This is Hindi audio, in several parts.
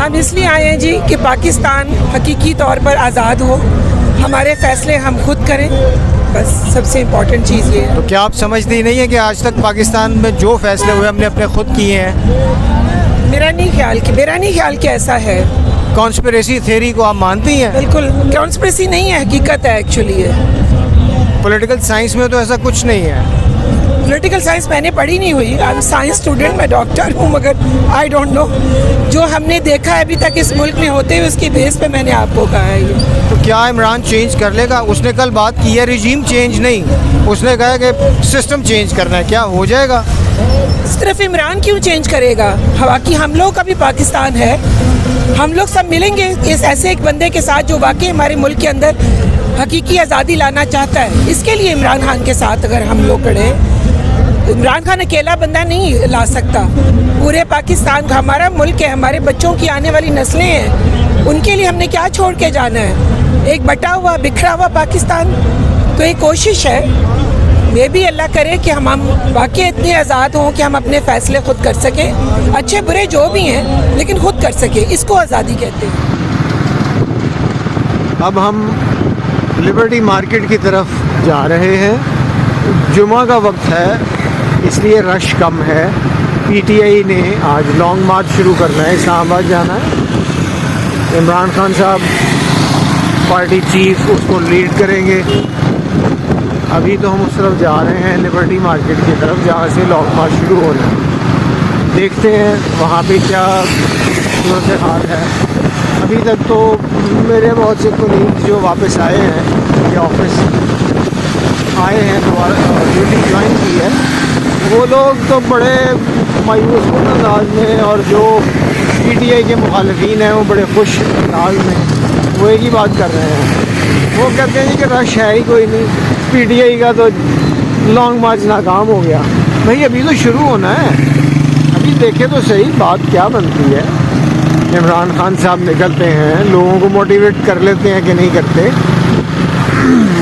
हम इसलिए आए हैं जी कि पाकिस्तान हकीकी तौर पर आज़ाद हो, हमारे फ़ैसले हम खुद करें, बस सबसे इम्पॉर्टेंट चीज़ ये है। तो क्या आप समझती नहीं है कि आज तक पाकिस्तान में जो फैसले हुए हमने अपने खुद किए हैं? मेरा नहीं ख्याल कि ऐसा है। कॉन्स्पिरेसी थ्योरी को आप मानती हैं? बिल्कुल कॉन्स्पिरेसी नहीं है, हकीकत है एक्चुअली है। पॉलिटिकल साइंस में तो ऐसा कुछ नहीं है। पॉलिटिकल साइंस मैंने पढ़ी नहीं हुई, आई एम साइंस स्टूडेंट, मैं डॉक्टर हूँ, मगर आई डोंट नो। जो हमने देखा है अभी तक इस मुल्क में होते हुए, उसकी बेस पे मैंने आपको कहा है ये। तो क्या इमरान चेंज कर लेगा? उसने कल बात की है रिजीम चेंज नहीं, उसने कहा कि सिस्टम चेंज करना है। क्या हो जाएगा? सिर्फ इमरान क्यों चेंज करेगा? बाकी हम लोग का भी पाकिस्तान है, हम लोग सब मिलेंगे इस ऐसे एक बंदे के साथ जो वाकई हमारे मुल्क के अंदर हकीकी आज़ादी लाना चाहता है। इसके लिए इमरान खान के साथ अगर हम लोग खड़े, इमरान खान अकेला बंदा नहीं ला सकता, पूरे पाकिस्तान का, हमारा मुल्क है, हमारे बच्चों की आने वाली नस्लें हैं, उनके लिए हमने क्या छोड़ के जाना है? एक बटा हुआ बिखरा हुआ पाकिस्तान। तो एक कोशिश है, मे भी अल्लाह करे कि हम वाकई इतने आज़ाद हों कि हम अपने फ़ैसले खुद कर सकें, अच्छे बुरे जो भी हैं, लेकिन खुद कर सकें। इसको आज़ादी कहते हैं। अब हम लिबर्टी मार्केट की तरफ जा रहे हैं। जुमा का वक्त है, इसलिए रश कम है। पीटीआई ने आज लॉन्ग मार्च शुरू करना है, इस्लामाबाद जाना है। इमरान खान साहब पार्टी चीफ उसको लीड करेंगे। अभी तो हम उस तरफ जा रहे हैं, लिबर्टी मार्केट की तरफ, जहाँ से लॉन्ग मार्च शुरू होना है। देखते हैं वहाँ पे क्या सूरत हाल है। अभी तक तो मेरे बहुत से कलीग जो वापस आए हैं, उनके ऑफिस आए हैं, दोबारा ड्यूटी ज्वाइन की है, वो लोग तो बड़े मायूस अंदाज में, और जो पीटीआई के मुखालिफिन हैं वो बड़े खुश अंदाज में वो एक ही बात कर रहे हैं। वो कहते हैं कि रश है ही कोई नहीं, पीटीआई का तो लॉन्ग मार्च नाकाम हो गया। भाई अभी तो शुरू होना है, अभी देखें तो सही बात क्या बनती है। इमरान खान साहब निकलते हैं, लोगों को मोटिवेट कर लेते हैं कि नहीं करते।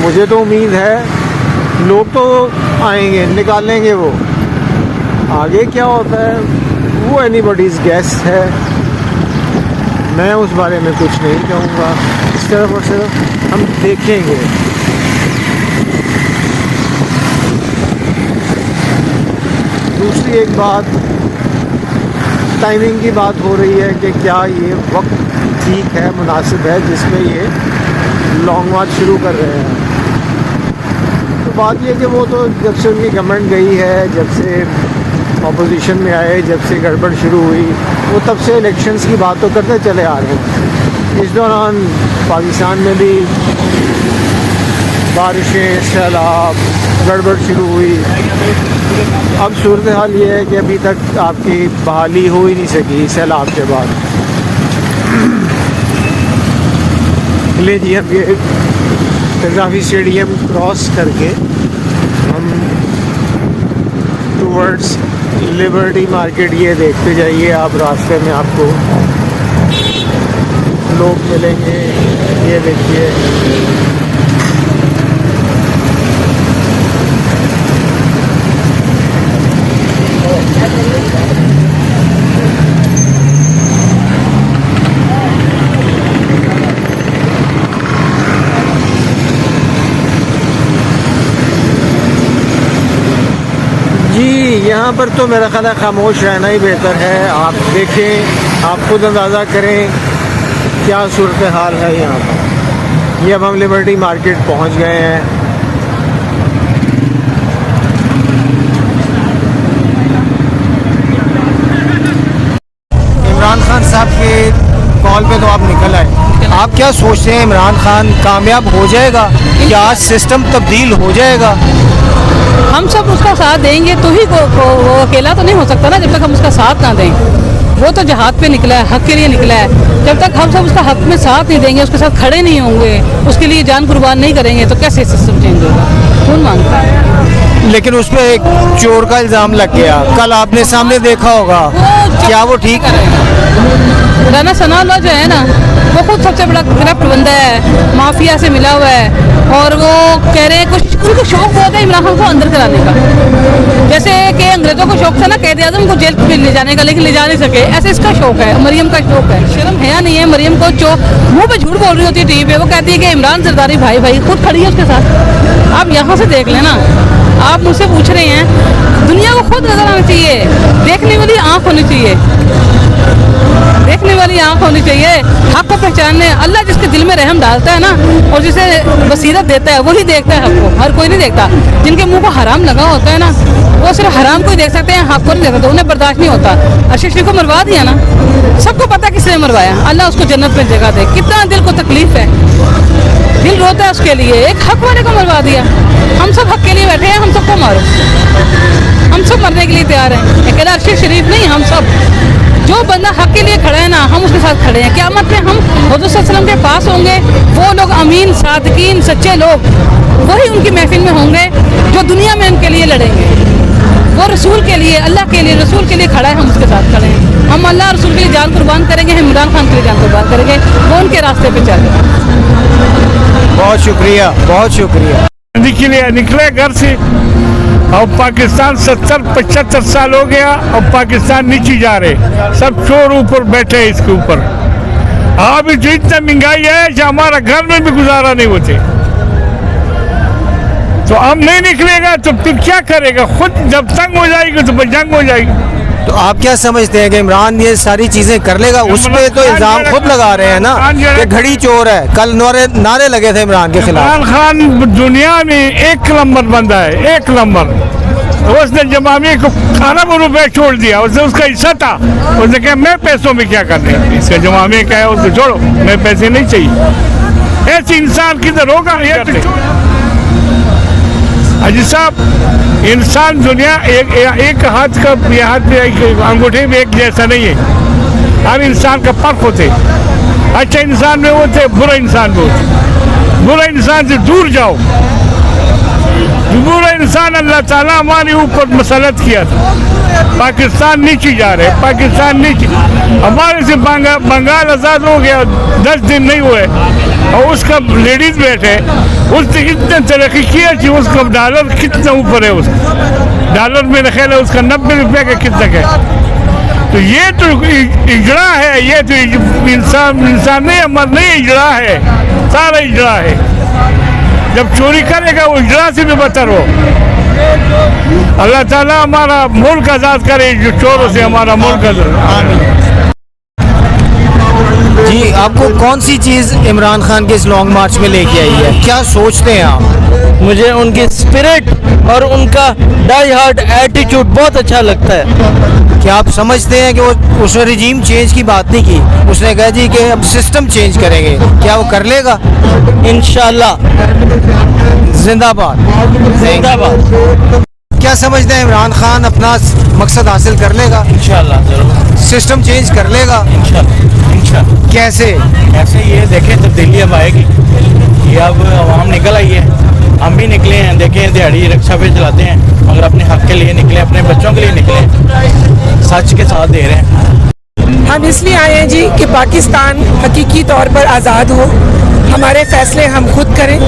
मुझे तो उम्मीद है लोग तो आएंगे, निकालेंगे वो। आगे क्या होता है वो एनीबॉडीज़ गेस है, मैं उस बारे में कुछ नहीं कहूँगा। इस तरफ और सिर्फ हम देखेंगे। दूसरी एक बात, टाइमिंग की बात हो रही है कि क्या ये वक्त ठीक है, मुनासिब है जिसमें ये लॉन्ग मार्च शुरू कर रहे हैं। तो बात ये कि वो तो जब से उनकी गवर्नमेंट गई है, जब से अपोजिशन में आए, जब से गड़बड़ शुरू हुई, वो तब से इलेक्शंस की बात तो करते चले आ रहे हैं। इस दौरान पाकिस्तान में भी बारिशें, सैलाब, गड़बड़ शुरू हुई। अब सूरत हाल ये है कि अभी तक आपकी बहाली हो ही नहीं सकी सैलाब के बाद। ले जी अब ये कज़ाफ़ी स्टेडियम क्रॉस करके हम टूवर्ड्स लिबर्टी मार्केट ये देखते जाइए आप। रास्ते में आपको लोग मिलेंगे, ये देखिए। यहाँ पर तो मेरा ख्याल है खामोश रहना ही बेहतर है। आप देखें, आप खुद अंदाज़ा करें क्या सूरत हाल है यहाँ पर। ये अब हम लिबर्टी मार्केट पहुँच गए हैं। इमरान खान साहब के कॉल पे तो आप निकल आए, आप क्या सोचते हैं? इमरान खान कामयाब हो जाएगा? क्या आज सिस्टम तब्दील हो जाएगा? हम सब उसका साथ देंगे तो ही वो अकेला तो नहीं हो सकता ना, जब तक हम उसका साथ ना दें। वो तो जहाद पे निकला है, हक के लिए निकला है। जब तक हम सब उसका हक में साथ नहीं देंगे, उसके साथ खड़े नहीं होंगे, उसके लिए जान कुर्बान नहीं करेंगे, तो कैसे सिस्टम चेंज होगा? कौन मांगता है? लेकिन उस पर एक चोर का इल्ज़ाम लग गया, कल आपने सामने देखा होगा। क्या वो ठीक है? राना सनाउल्लाह जो है ना, वो खुद सबसे बड़ा करप्ट बंदा है, माफिया से मिला हुआ है। और वो कह रहे हैं कुछ, उनको शौक बहुत है इमरान खान को अंदर कराने का। जैसे कि अंग्रेजों को शौक था ना कैद आजम को जेल में ले जाने का, लेकिन ले जा नहीं सके, ऐसे इसका शौक है, मरियम का शौक है। शर्म है या नहीं है मरियम को, जो मुंह पे झूठ बोल रही होती है टीवी पे, वो कहती है कि इमरान जरदारी भाई भाई, खुद खड़ी है उसके साथ। आप यहाँ से देख लेना, आप मुझसे पूछ रहे हैं, दुनिया को खुद नजर आना चाहिए, देखने वाली आंख होनी चाहिए, देखने वाली आंख होनी चाहिए, हक को पहचानने। अल्लाह जिसके दिल में रहम डालता है ना, और जिसे बसीरत देता है, वही देखता है हक को, हर कोई नहीं देखता। जिनके मुंह को हराम लगा होता है ना, वो सिर्फ हराम को ही देख सकते हैं, हक को नहीं देख सकते, उन्हें बर्दाश्त नहीं होता। अर्शद शरीफ को मरवा दिया ना, सबको पता किसने मरवाया, अल्लाह उसको जन्नत में जगह दे। कितना दिल को तकलीफ है, दिल रोता है उसके लिए, एक हक वाले को मरवा दिया। हम सब हक के लिए बैठे हैं, हम सबको मारो, हम सब मरने के लिए तैयार हैं। अकेला अर्शद शरीफ नहीं, हम सब, जो बंदा हक के लिए खड़ा है ना, हम उसके साथ खड़े हैं। क़यामत में हम हुज़ूर सल्लल्लाहु अलैहि वसल्लम के पास होंगे, वो लोग अमीन सादिकीन सच्चे लोग, वही उनकी महफिल में होंगे जो दुनिया में उनके लिए लड़ेंगे। वो रसूल के लिए, अल्लाह के लिए, रसूल के लिए खड़ा है, हम उसके साथ खड़े हैं। हम अल्लाह रसूल के लिए जान कुर्बान करेंगे, हम इमरान खान के लिए जान कुर्बान करेंगे, वो उनके रास्ते पे चल रहे हैं। बहुत शुक्रिया, बहुत शुक्रिया। के लिए निकले घर से, और पाकिस्तान 70-75 साल हो गया और पाकिस्तान नीचे जा रहे, सब चोर ऊपर बैठे हैं इसके ऊपर। अभी जो इतना महंगाई है कि हमारा घर में भी गुजारा नहीं होते, तो अब नहीं निकलेगा तो फिर क्या करेगा? खुद जब तंग हो जाएगी तो जंग हो जाएगी। तो आप क्या समझते हैं कि इमरान ये सारी चीजें कर लेगा? उस पे तो इल्जाम खुद लगा रहे हैं ना कि घड़ी चोर है। कल नारे लगे थे इमरान के खिलाफ। इमरान खान दुनिया में एक नंबर बंदा है, एक नंबर। उसने जमामे को अरब रुपए छोड़ दिया, उसने उसका हिस्सा था, उसने कहा मैं पैसों में क्या करने, इसका जमामे क्या है उसको छोड़ो, मैं पैसे नहीं चाहिए। ऐसे इंसान किधर होगा? अजी साहब, इंसान दुनिया एक हाथ का, ये हाथ में अंगूठे में एक जैसा नहीं है, हर इंसान का फर्क होते। अच्छा इंसान में होते, बुरा इंसान में होते। बुरा इंसान से दूर जाओ। बुरा इंसान अल्लाह ताला हमारे ऊपर मसलत किया था। पाकिस्तान नीचे जा रहे, पाकिस्तान नीचे। हमारे से बंगाल आज़ाद हो गया, 10 दिन नहीं हुए, और उसका लेडीज बैठे, उसने इतने तरक्की किया कि उसका डॉलर कितना ऊपर है, उसका डॉलर में रखे है उसका 90 रुपये का कितना है। तो ये तो इजड़ा है, ये तो इंसान नहीं, अमर नहीं, इजड़ा है, सारा इजड़ा है। जब चोरी करेगा वो इजड़ा से भी बदतर हो। अल्लाह ताला हमारा मुल्क आज़ाद करे, जो चोरों से हमारा मुल्क आज़ाद। जी, आपको कौन सी चीज़ इमरान खान के इस लॉन्ग मार्च में लेके आई है? क्या सोचते हैं आप? मुझे उनकी स्पिरिट और उनका डाई हार्ड एटीट्यूड बहुत अच्छा लगता है। क्या आप समझते हैं कि वो उसने रिजीम चेंज की बात नहीं की, उसने कहा जी कि अब सिस्टम चेंज करेंगे, क्या वो कर लेगा? इंशाल्लाह। जिंदाबाद, जिंदाबाद। क्या समझते हैं इमरान खान अपना मकसद हासिल कर लेगा? इंशाल्लाह जरूर। सिस्टम चेंज कर लेगा? इंशाल्लाह। कैसे? ऐसे ये देखें तब्दीली अब आएगी, ये अब आवाम निकल आई है, हम भी निकले हैं। देखें दिहाड़ी रिक्शा पे चलाते हैं, मगर अपने हक के लिए निकले, अपने बच्चों के लिए निकले, सच के साथ दे रहे हैं। हम इसलिए आए हैं जी कि पाकिस्तान हकीकी तौर पर आज़ाद हो, हमारे फैसले हम खुद करें,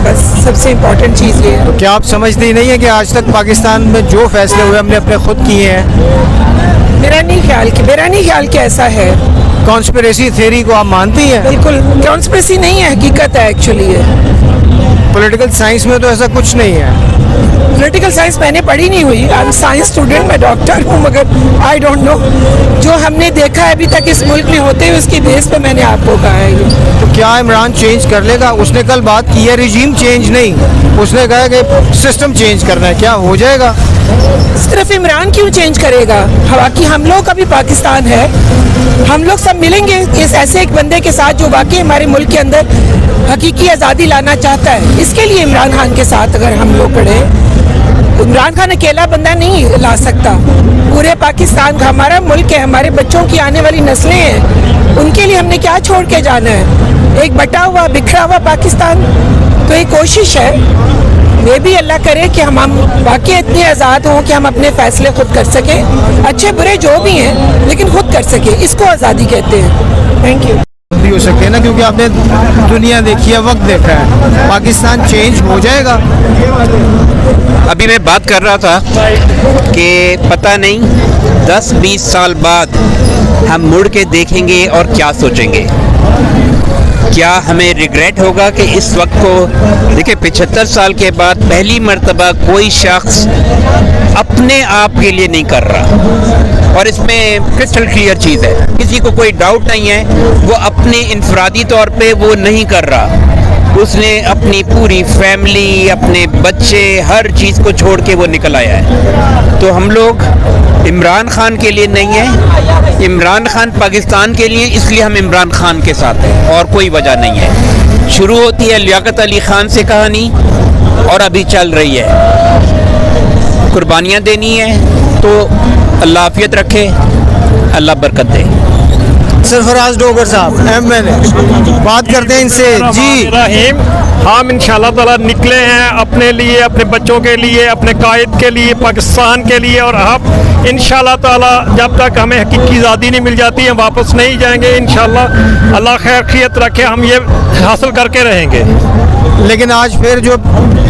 बस सबसे इम्पोर्टेंट चीज़ ये है। क्या आप समझती नहीं है कि आज तक पाकिस्तान में जो फैसले हुए हमने अपने खुद किए हैं? मेरा नहीं ख्याल कि ऐसा है। कॉन्स्पिरेसी थ्योरी को आप मानती हैं? बिल्कुल कॉन्स्पिरेसी नहीं है, हकीकत है एक्चुअली ये। पॉलिटिकल साइंस में तो ऐसा कुछ नहीं है। पॉलिटिकल साइंस मैंने पढ़ी नहीं हुई, आई एम साइंस स्टूडेंट, मैं डॉक्टर हूँ, मगर आई डोंट नो। जो हमने देखा है अभी तक इस मुल्क में होते हुए, उसकी बेस पे मैंने आपको कहा है ये। तो क्या इमरान चेंज कर लेगा? उसने कल बात की है रिजीम चेंज नहीं, उसने कहा कि सिस्टम चेंज करना है, क्या हो जाएगा? सिर्फ इमरान क्यों चेंज करेगा? बाकी हम लोग का भी पाकिस्तान है, हम लोग सब मिलेंगे इस ऐसे एक बंदे के साथ जो वाकई हमारे मुल्क के अंदर हकीकी आज़ादी लाना चाहता है। इसके लिए इमरान खान के साथ अगर हम लोग खड़े, इमरान खान अकेला बंदा नहीं ला सकता, पूरे पाकिस्तान का, हमारा मुल्क है, हमारे बच्चों की आने वाली नस्लें हैं, उनके लिए हमने क्या छोड़ के जाना है? एक बटा हुआ बिखरा हुआ पाकिस्तान। तो ये कोशिश है, मे भी अल्लाह करे कि हम वाकई इतने आज़ाद हों कि हम अपने फैसले खुद कर सकें, अच्छे बुरे जो भी हैं, लेकिन खुद कर सकें। इसको आज़ादी कहते हैं। Thank you. भी हो सकते हैं ना, क्योंकि आपने दुनिया देखी है, वक्त देखा है। पाकिस्तान चेंज हो जाएगा? अभी मैं बात कर रहा था कि पता नहीं 10-20 साल बाद हम मुड़ के देखेंगे और क्या सोचेंगे। क्या हमें रिग्रेट होगा कि इस वक्त को देखिए 75 साल के बाद पहली मर्तबा कोई शख्स अपने आप के लिए नहीं कर रहा, और इसमें क्रिस्टल क्लियर चीज़ है, किसी को कोई डाउट नहीं है, वो अपने इनफरादी तौर पे वो नहीं कर रहा। उसने अपनी पूरी फैमिली, अपने बच्चे, हर चीज़ को छोड़ के वो निकल आया है। तो हम लोग इमरान खान के लिए नहीं है, इमरान खान पाकिस्तान के लिए, इसलिए हम इमरान खान के साथ हैं और कोई वजह नहीं है। शुरू होती है लियाकत अली खान से कहानी और अभी चल रही है। कुर्बानियाँ देनी है तो अल्लाह आफियत रखे, अल्लाह बरकत दे। सरफराज डोगर साहब MNA, बात करते हैं इनसे जी। रहीम, हम इंशाल्लाह ताला निकले हैं अपने लिए, अपने बच्चों के लिए, अपने कायद के लिए, पाकिस्तान के लिए, और हम इंशाल्लाह ताला जब तक हमें हकीकी आज़ादी नहीं मिल जाती हम वापस नहीं जाएंगे। इंशाल्लाह अल्लाह खैर खैरियत रखे, हम ये हासिल करके रहेंगे। लेकिन आज फिर जो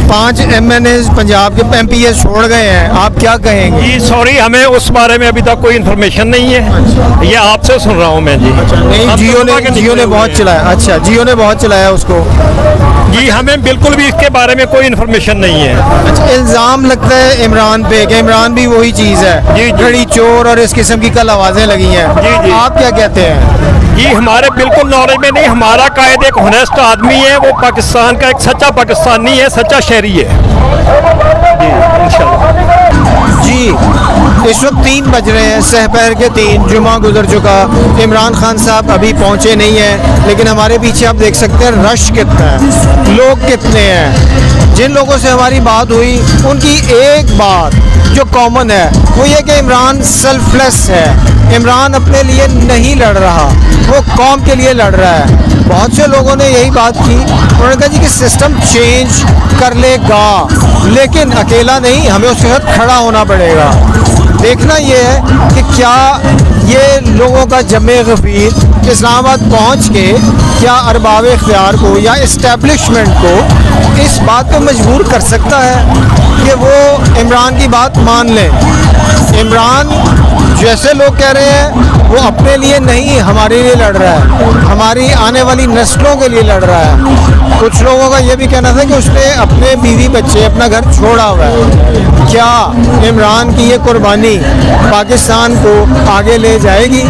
5 MNA पंजाब के MPS छोड़ गए हैं, आप क्या कहेंगे? जी सॉरी, हमें उस बारे में अभी तक कोई इन्फॉर्मेशन नहीं है, ये आपसे सुन रहा हूँ मैं जी। नहीं, हम जियो तो ने निकले बहुत हुए चलाया। अच्छा, जियो ने बहुत चलाया उसको। हैं। जी हमें बिल्कुल भी इसके बारे में कोई इन्फॉर्मेशन नहीं है। अच्छा, इल्जाम लगता है इमरान पे कि इमरान भी वही चीज़ है, जी, जी। घड़ी चोर और इस किस्म की कल आवाज़ें लगी हैं। जी, जी। आप क्या कहते हैं? जी हमारे बिल्कुल नॉलेज में नहीं, हमारा कायद एक होनेस्ट आदमी है, वो पाकिस्तान का एक सच्चा पाकिस्तानी है, सच्चा शहरी है जी। इंशाल्लाह जी, इस वक्त 3 बज रहे हैं, सहपहर के 3, जुमा गुजर चुका। इमरान खान साहब अभी पहुंचे नहीं हैं, लेकिन हमारे पीछे आप देख सकते हैं रश कितना है, लोग कितने हैं। जिन लोगों से हमारी बात हुई उनकी एक बात जो कॉमन है वो ये कि इमरान सेल्फलेस है, इमरान अपने लिए नहीं लड़ रहा, वो कौम के लिए लड़ रहा है। बहुत से लोगों ने यही बात की, उन्होंने कहा जी कि सिस्टम चेंज कर लेगा, लेकिन अकेला नहीं, हमें उसके साथ खड़ा होना पड़ेगा। देखना ये है कि क्या ये लोगों का जमे गफीर इस्लामाबाद पहुँच के क्या अरबाब इख्तियार को या इस्टेब्लिशमेंट को इस बात पे मजबूर कर सकता है कि वो इमरान की बात मान लें। इमरान जैसे लोग कह रहे हैं वो अपने लिए नहीं हमारे लिए लड़ रहा है, हमारी आने वाली नस्लों के लिए लड़ रहा है। कुछ लोगों का ये भी कहना था कि उसने अपने बीवी बच्चे अपना घर छोड़ा हुआ है। क्या इमरान की ये कुर्बानी पाकिस्तान को आगे ले जाएगी?